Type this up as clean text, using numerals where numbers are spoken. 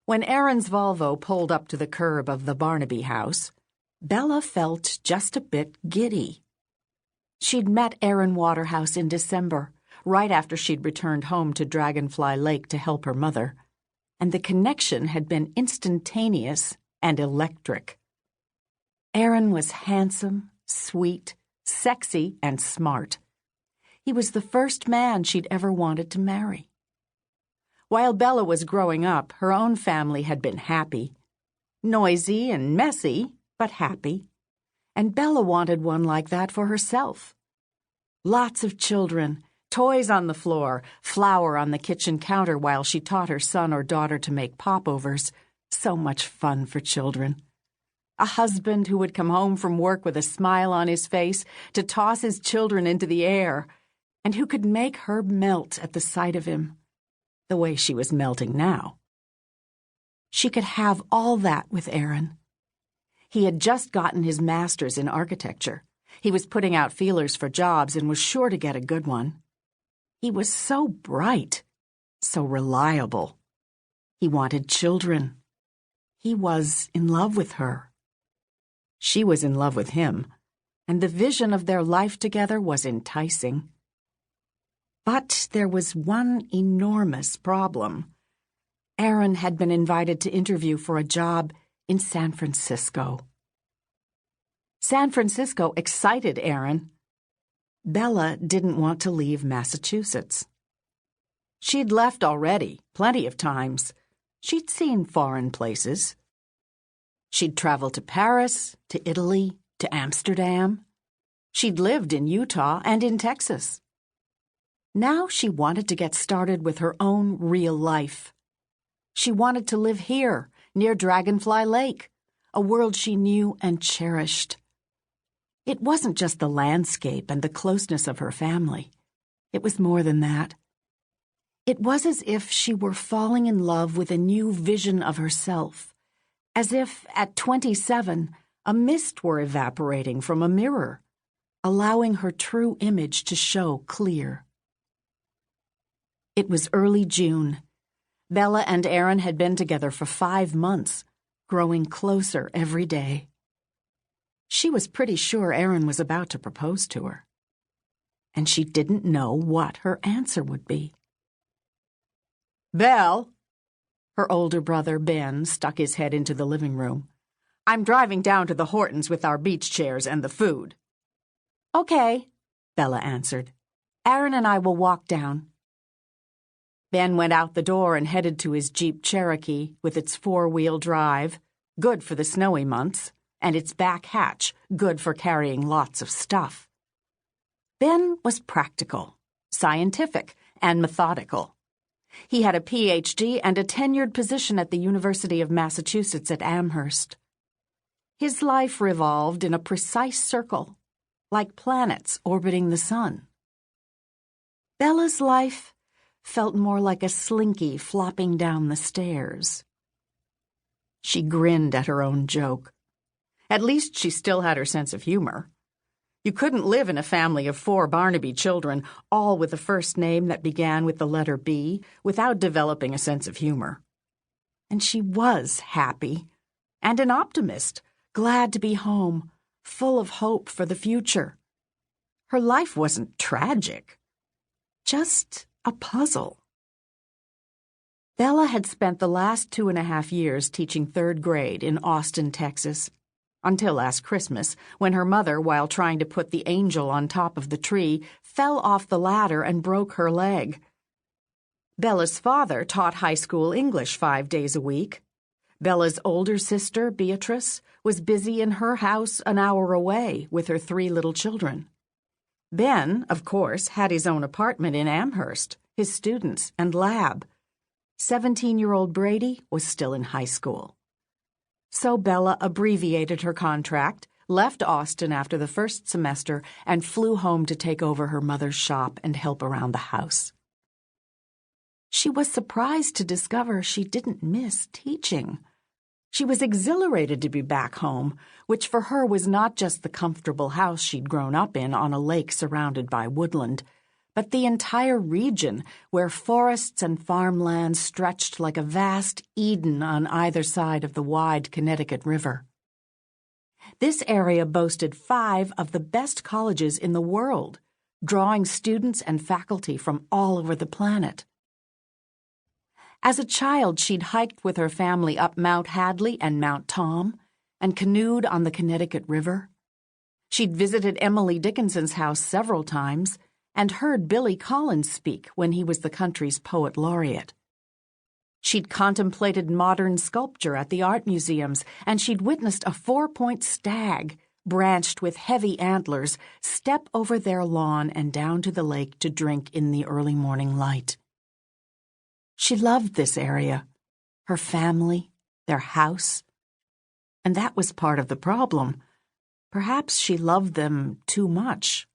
When Aaron's Volvo pulled up to the curb of the Barnaby house, Bella felt just a bit giddy. She'd met Aaron Waterhouse in December, right after she'd returned home to Dragonfly Lake to help her mother, and the connection had been instantaneous and electric. Aaron was handsome, sweet, sexy, and smart. He was the first man she'd ever wanted to marry. While Bella was growing up, her own family had been happy. Noisy and messy, but happy. And Bella wanted one like that for herself. Lots of children, toys on the floor, flour on the kitchen counter while she taught her son or daughter to make popovers. So much fun for children. A husband who would come home from work with a smile on his face to toss his children into the air, and who could make her melt at the sight of him, the way she was melting now. She could have all that with Aaron. He had just gotten his master's in architecture. He was putting out feelers for jobs and was sure to get a good one. He was so bright, so reliable. He wanted children. He was in love with her. She was in love with him, and the vision of their life together was enticing. But there was one enormous problem. Aaron had been invited to interview for a job in San Francisco. San Francisco excited Aaron. Bella didn't want to leave Massachusetts. She'd left already, plenty of times. She'd seen foreign places. She'd traveled to Paris, to Italy, to Amsterdam. She'd lived in Utah and in Texas. Now she wanted to get started with her own real life. She wanted to live here, near Dragonfly Lake, a world she knew and cherished. It wasn't just the landscape and the closeness of her family. It was more than that. It was as if she were falling in love with a new vision of herself, as if, at 27, a mist were evaporating from a mirror, allowing her true image to show clear. It was early June. Bella and Aaron had been together for 5 months, growing closer every day. She was pretty sure Aaron was about to propose to her, and she didn't know what her answer would be. "Belle," her older brother Ben stuck his head into the living room. "I'm driving down to the Hortons with our beach chairs and the food." "Okay," Bella answered. "Aaron and I will walk down." Ben went out the door and headed to his Jeep Cherokee with its 4-wheel drive, good for the snowy months, and its back hatch, good for carrying lots of stuff. Ben was practical, scientific, and methodical. He had a Ph.D. and a tenured position at the University of Massachusetts at Amherst. His life revolved in a precise circle, like planets orbiting the sun. Bella's life felt more like a slinky flopping down the stairs. She grinned at her own joke. At least she still had her sense of humor. You couldn't live in a family of 4 Barnaby children, all with a first name that began with the letter B, without developing a sense of humor. And she was happy, and an optimist, glad to be home, full of hope for the future. Her life wasn't tragic, just a puzzle. Bella had spent the last 2.5 years teaching 3rd grade in Austin, Texas, until last Christmas, when her mother, while trying to put the angel on top of the tree, fell off the ladder and broke her leg. Bella's father taught high school English 5 days a week. Bella's older sister, Beatrice, was busy in her house an hour away with her 3 little children. Ben, of course, had his own apartment in Amherst, his students, and lab. 17-year-old Brady was still in high school. So Bella abbreviated her contract, left Austin after the first semester, and flew home to take over her mother's shop and help around the house. She was surprised to discover she didn't miss teaching. She was exhilarated to be back home, which for her was not just the comfortable house she'd grown up in on a lake surrounded by woodland, but the entire region, where forests and farmlands stretched like a vast Eden on either side of the wide Connecticut River. This area boasted 5 of the best colleges in the world, drawing students and faculty from all over the planet. As a child, she'd hiked with her family up Mount Hadley and Mount Tom, and canoed on the Connecticut River. She'd visited Emily Dickinson's house several times, and heard Billy Collins speak when he was the country's poet laureate. She'd contemplated modern sculpture at the art museums, and she'd witnessed a 4-point stag, branched with heavy antlers, step over their lawn and down to the lake to drink in the early morning light. She loved this area, her family, their house. And that was part of the problem. Perhaps she loved them too much.